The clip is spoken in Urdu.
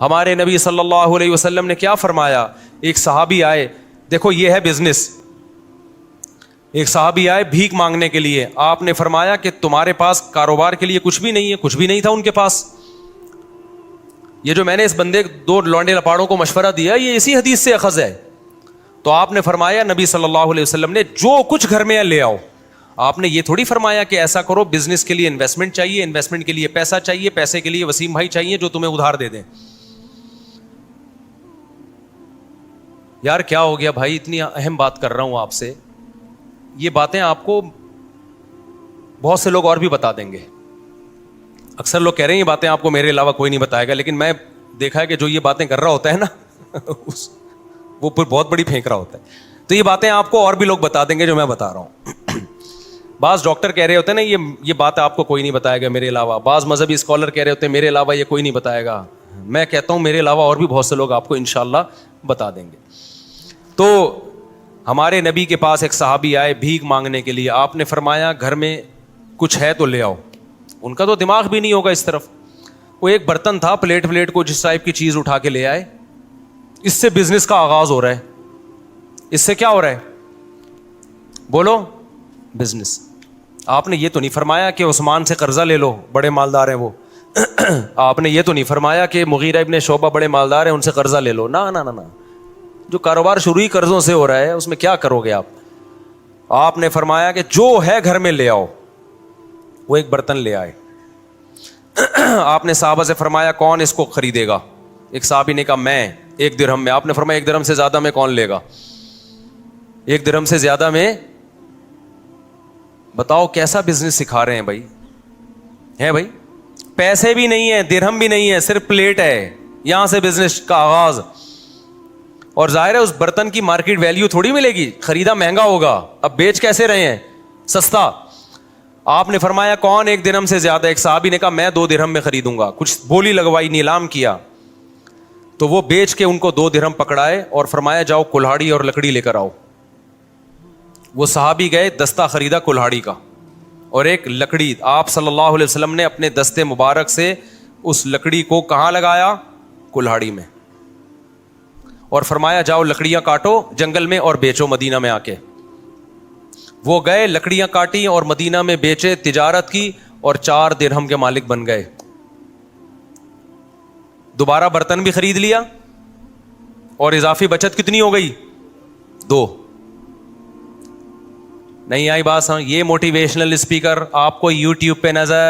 ہمارے نبی صلی اللہ علیہ وسلم نے کیا فرمایا؟ ایک صحابی آئے، دیکھو یہ ہے بزنس، ایک صحابی آئے بھیک مانگنے کے لیے، آپ نے فرمایا کہ تمہارے پاس کاروبار کے لیے کچھ بھی نہیں ہے؟ کچھ بھی نہیں تھا ان کے پاس. یہ جو میں نے اس بندے دو لونڈے لپاڑوں کو مشورہ دیا یہ اسی حدیث سے اخذ ہے. تو آپ نے فرمایا، نبی صلی اللہ علیہ وسلم نے، جو کچھ گھر میں ہے لے آؤ. آپ نے یہ تھوڑی فرمایا کہ ایسا کرو، بزنس کے لیے انویسٹمنٹ چاہیے، انویسٹمنٹ کے لیے پیسہ چاہیے، پیسے کے لیے وسیم بھائی چاہیے جو تمہیں ادھار دے دیں. یار کیا ہو گیا بھائی، اتنی اہم بات کر رہا ہوں آپ سے، یہ باتیں آپ کو بہت سے لوگ اور بھی بتا دیں گے. اکثر لوگ کہہ رہے ہیں یہ باتیں آپ کو میرے علاوہ کوئی نہیں بتائے گا، لیکن میں دیکھا ہے کہ جو یہ باتیں کر رہا ہوتا ہے نا وہ پھر بہت بڑی پھینک رہا ہوتا ہے. تو یہ باتیں آپ کو اور بھی لوگ بتا دیں گے جو میں بتا رہا ہوں. بعض ڈاکٹر کہہ رہے ہوتے ہیں نا یہ بات آپ کو کوئی نہیں بتائے گا میرے علاوہ. بعض مذہبی اسکالر کہہ رہے ہوتے ہیں میرے علاوہ یہ کوئی نہیں بتائے گا. میں کہتا ہوں میرے علاوہ اور بھی بہت سے لوگ آپ کو انشاءاللہ بتا دیں گے. تو ہمارے نبی کے پاس ایک صحابی آئے بھیک مانگنے کے لیے، آپ نے فرمایا گھر میں کچھ ہے تو لے آؤ. ان کا تو دماغ بھی نہیں ہوگا اس طرف. وہ ایک برتن تھا، پلیٹ کو جس ٹائپ کی چیز اٹھا کے لے آئے. اس سے بزنس کا آغاز ہو رہا ہے. اس سے کیا ہو رہا ہے؟ بولو، بزنس. آپ نے یہ تو نہیں فرمایا کہ عثمان سے قرضہ لے لو، بڑے مالدار ہیں وہ. آپ نے یہ تو نہیں فرمایا کہ مغیرہ ابن شعبہ بڑے مالدار ہیں ان سے قرضہ لے لو. نہ نہ نہ، جو کاروبار شروع ہی قرضوں سے ہو رہا ہے اس میں کیا کرو گے آپ؟ آپ نے فرمایا کہ جو ہے گھر میں لے آؤ. وہ ایک برتن لے آئے. آپ نے صحابہ سے فرمایا کون اس کو خریدے گا؟ ایک صحابی نے کہا میں، 1 درہم میں. آپ نے فرمایا 1 درہم سے زیادہ میں کون لے گا؟ 1 درہم سے زیادہ میں. بتاؤ کیسا بزنس سکھا رہے ہیں بھائی. ہے بھائی، پیسے بھی نہیں ہے، درہم بھی نہیں ہے، صرف پلیٹ ہے. یہاں سے بزنس کا آغاز. اور ظاہر ہے اس برتن کی مارکیٹ ویلیو تھوڑی ملے گی، خریدا مہنگا ہوگا. اب بیچ کیسے رہے ہیں؟ سستا. آپ نے فرمایا کون 1 درہم سے زیادہ؟ ایک صحابی نے کہا میں 2 درہم میں خریدوں گا. کچھ بولی لگوائی، نیلام کیا. تو وہ بیچ کے ان کو 2 درہم پکڑائے اور فرمایا جاؤ کلہاڑی اور لکڑی لے کر آؤ. وہ صحابی گئے، دستہ خریدا کلہاڑی کا اور ایک لکڑی. آپ صلی اللہ علیہ وسلم نے اپنے دستے مبارک سے اس لکڑی کو کہاں لگایا؟ کلہاڑی میں. اور فرمایا جاؤ لکڑیاں کاٹو جنگل میں اور بیچو مدینہ میں آ کے. وہ گئے، لکڑیاں کاٹی اور مدینہ میں بیچے، تجارت کی اور 4 درہم کے مالک بن گئے. دوبارہ برتن بھی خرید لیا اور اضافی بچت کتنی ہو گئی؟ 2. نہیں آئی بات سمجھ؟ یہ موٹیویشنل اسپیکر آپ کو یوٹیوب پہ نظر